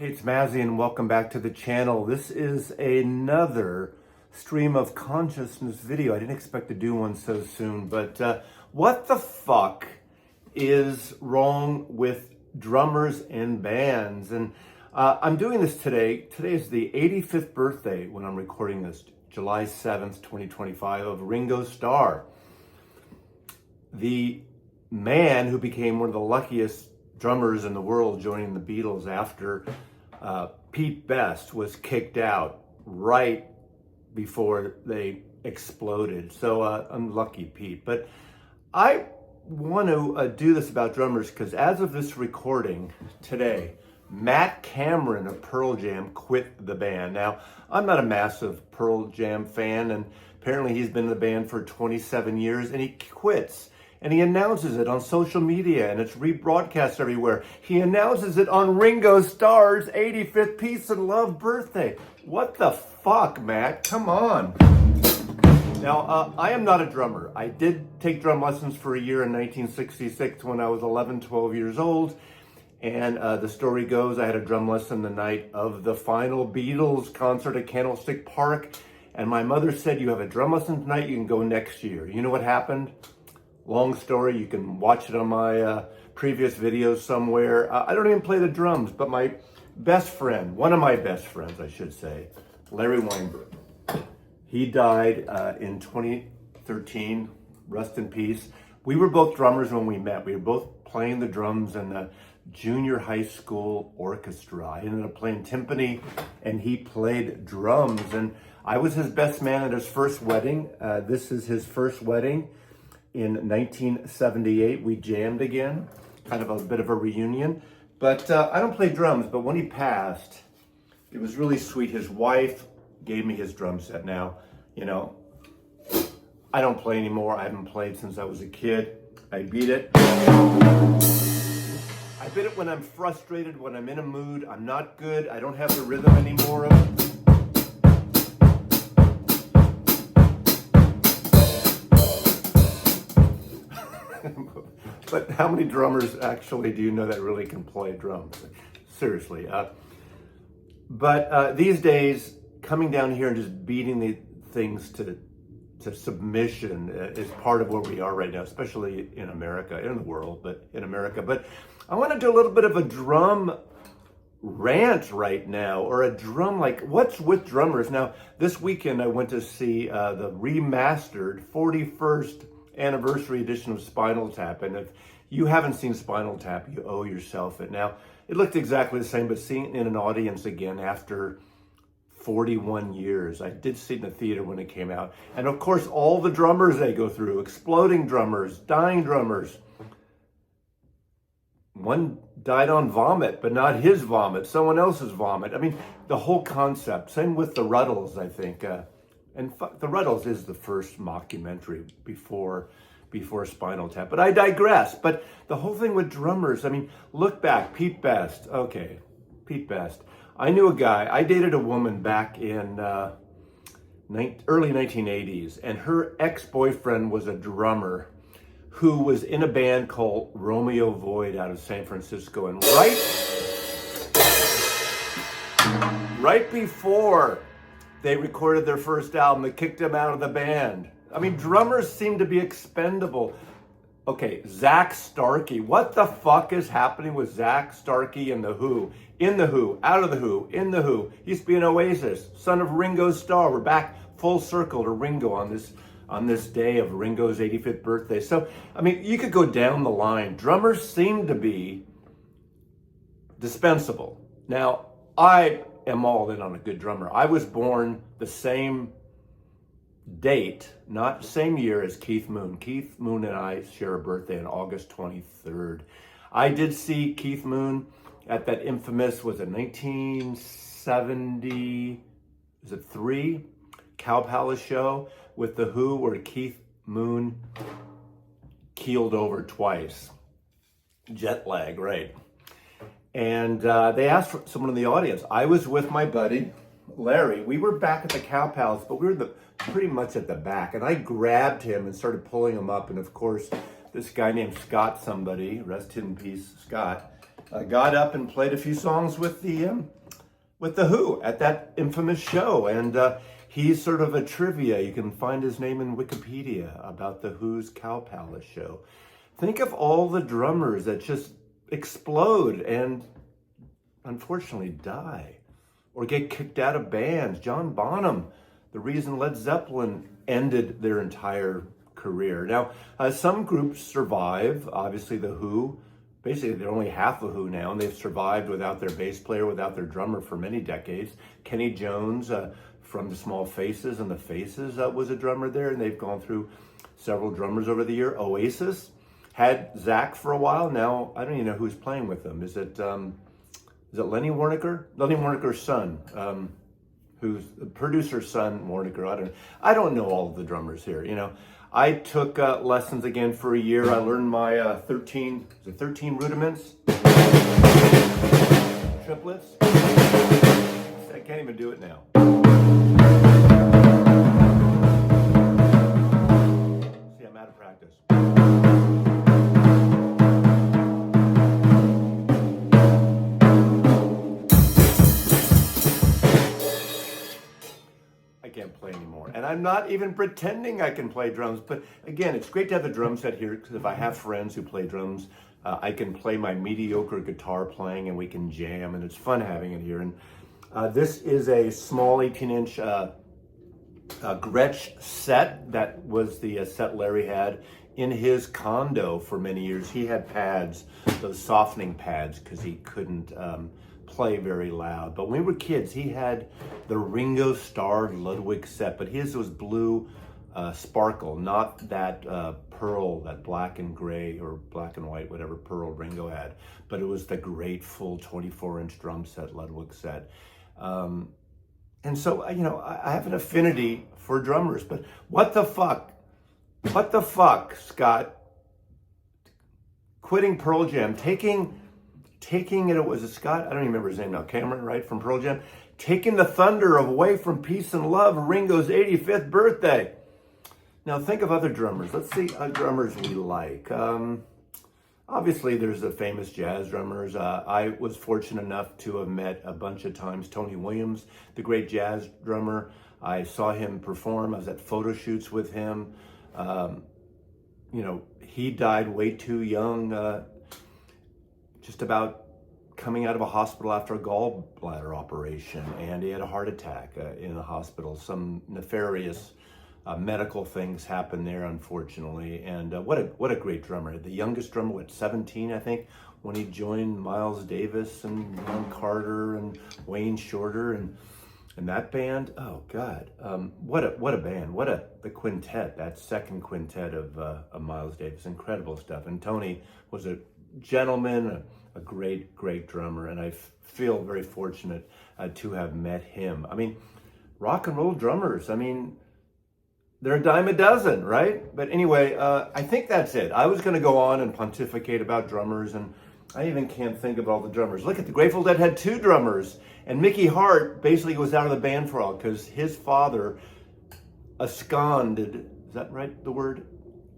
Hey, it's Mazzy and welcome back to the channel. This is another stream of consciousness video. I didn't expect to do one so soon, but what the fuck is wrong with drummers and bands? And I'm doing this today. Today is the 85th birthday when I'm recording this, July 7th, 2025, of Ringo Starr. The man who became one of the luckiest drummers in the world, joining the Beatles after Pete Best was kicked out right before they exploded. So unlucky Pete. But I want to do this about drummers because as of this recording today, Matt Cameron of Pearl Jam quit the band. Now, I'm not a massive Pearl Jam fan, and apparently he's been in the band for 27 years, and he quits. And he announces it on social media, and it's rebroadcast everywhere. He announces it on Ringo Starr's 85th Peace and Love birthday. What the fuck, Matt? Come on. Now, I am not a drummer. I did take drum lessons for a year in 1966 when I was 11, 12 years old. And the story goes, I had a drum lesson the night of the final Beatles concert at Candlestick Park. And my mother said, you have a drum lesson tonight, you can go next year. You know what happened? Long story, you can watch it on my previous videos somewhere. I don't even play the drums, but my best friend, one of my best friends, I should say, Larry Weinberg, he died in 2013, rest in peace. We were both drummers when we met. We were both playing the drums in the junior high school orchestra. I ended up playing timpani and he played drums, and I was his best man at his first wedding. This is his first wedding. In 1978, we jammed again, kind of a bit of a reunion. But I don't play drums, but when he passed, it was really sweet. His wife gave me his drum set. Now, you know, I don't play anymore. I haven't played since I was a kid. I beat it. I beat it when I'm frustrated, when I'm in a mood. I'm not good. I don't have the rhythm anymore. But how many drummers actually do you know that really can play drums? Seriously. But these days, coming down here and just beating the things to submission is part of where we are right now, especially in America, in the world, but in America. But I want to do a little bit of a drum rant right now, or a drum, like, what's with drummers? Now, this weekend I went to see the remastered 41st anniversary edition of Spinal Tap, and if you haven't seen Spinal Tap, you owe yourself it. Now, it looked exactly the same, but seeing it in an audience again after 41 years. I did see it in the theater when it came out, and of course all the drummers they go through, exploding drummers, dying drummers. One died on vomit, but not his vomit, someone else's vomit. I mean, the whole concept. Same with the Ruddles, I think. And the Ruddles is the first mockumentary before Spinal Tap. But I digress. But the whole thing with drummers, I mean, look back, Pete Best. Okay, Pete Best. I knew a guy, I dated a woman back in early 1980s, and her ex-boyfriend was a drummer who was in a band called Romeo Void out of San Francisco. And right before they recorded their first album, they kicked him out of the band. I mean, drummers seem to be expendable. Okay, Zach Starkey. What the fuck is happening with Zach Starkey and The Who? In The Who, out of The Who, in The Who. He used to be an Oasis, son of Ringo Starr. We're back full circle to Ringo on this day of Ringo's 85th birthday. So, I mean, you could go down the line. Drummers seem to be dispensable. Now, I am all in on a good drummer. I was born the same date, not the same year as Keith Moon. Keith Moon and I share a birthday on August 23rd. I did see Keith Moon at that infamous, was it 1973 Cow Palace show with The Who, where Keith Moon keeled over twice. Jet lag, right? And they asked for someone in the audience. I was with my buddy, Larry. We were back at the Cow Palace, but we were pretty much at the back. And I grabbed him and started pulling him up. And of course, this guy named Scott somebody, rest in peace, Scott, got up and played a few songs with the Who at that infamous show, and he's sort of a trivia. You can find his name in Wikipedia about the Who's Cow Palace show. Think of all the drummers that just explode and unfortunately die or get kicked out of bands. John Bonham, the reason Led Zeppelin ended their entire career. Now, some groups survive. Obviously, the Who, basically they're only half the Who now, and they've survived without their bass player, without their drummer for many decades. Kenny Jones from the Small Faces and the Faces was a drummer there, and they've gone through several drummers over the year. Oasis had Zach for a while. Now, I don't even know who's playing with them. Is it Lenny Waronker? Lenny Waronker's son, who's the producer's son, Waronker. I don't know all of the drummers here, you know. I took lessons again for a year. I learned my 13 rudiments, triplets. I can't even do it now. See, I'm out of practice. I can't play anymore. And I'm not even pretending I can play drums. But again, it's great to have the drum set here, because if I have friends who play drums, I can play my mediocre guitar playing and we can jam, and it's fun having it here. And this is a small 18-inch Gretsch set. That was the set Larry had in his condo for many years. He had pads, those softening pads, because he couldn't play very loud. But when we were kids, he had the Ringo Starr Ludwig set, but his was blue sparkle, not that pearl, that black and gray or black and white, whatever pearl Ringo had, but it was the great full 24-inch drum set, Ludwig set. And so, you know, I have an affinity for drummers, but what the fuck, Scott, quitting Pearl Jam, taking it was a Scott, I don't even remember his name now, Cameron, right, from Pearl Jam, taking the thunder away from Peace and Love, Ringo's 85th birthday. Now think of other drummers. Let's see drummers we like. Obviously there's the famous jazz drummers. I was fortunate enough to have met a bunch of times Tony Williams, the great jazz drummer. I saw him perform. I was at photo shoots with him. You know, he died way too young, just about coming out of a hospital after a gallbladder operation, and he had a heart attack in the hospital. Some nefarious medical things happened there, unfortunately. And what a great drummer. The youngest drummer, 17, I think, when he joined Miles Davis and Ron Carter and Wayne Shorter and that band. Oh God, what a band! The quintet, that second quintet of Miles Davis, incredible stuff. And Tony was a gentleman, a great drummer, and I feel very fortunate to have met him. I mean, rock and roll drummers, I mean, they're a dime a dozen, right? But anyway, I think that's it. I was going to go on and pontificate about drummers, and I even can't think of all the drummers. Look at the Grateful Dead had 2 drummers, and Mickey Hart basically was out of the band for a while because his father absconded, is that right, the word?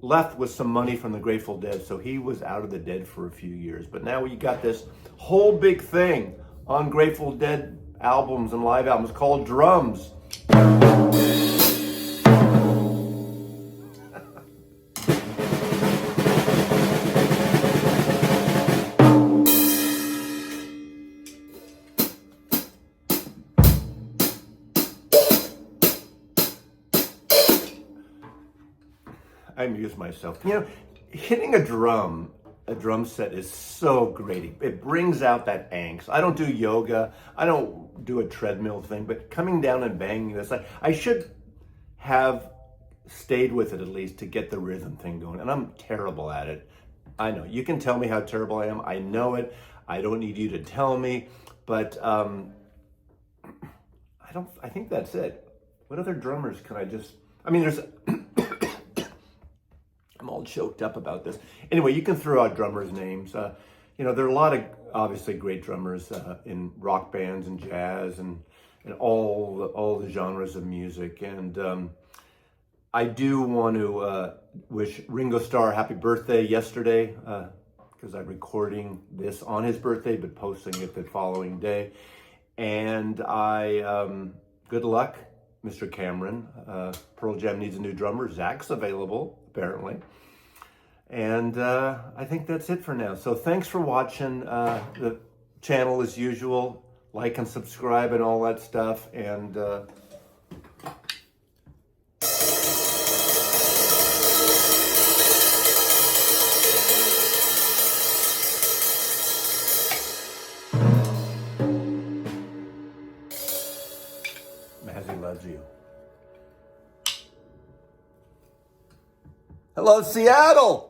Left with some money from the Grateful Dead, so he was out of the Dead for a few years. But now you got this whole big thing on Grateful Dead albums and live albums called drums. I amuse myself. You know, hitting a drum set is so great. It brings out that angst. I don't do yoga. I don't do a treadmill thing, but coming down and banging this, I should have stayed with it at least to get the rhythm thing going. And I'm terrible at it. I know. You can tell me how terrible I am. I know it. I don't need you to tell me. But I think that's it. What other drummers can I just, I mean, there's, I'm all choked up about this. Anyway, you can throw out drummers' names. You know, there are a lot of obviously great drummers in rock bands and jazz and all the genres of music. And I do want to wish Ringo Starr happy birthday yesterday. because I'm recording this on his birthday, but posting it the following day. And good luck, Mr. Cameron. Pearl Jam needs a new drummer. Zach's available, apparently. And I think that's it for now. So thanks for watching the channel as usual. Like and subscribe and all that stuff. And Mazzy loves you. Hello, Seattle!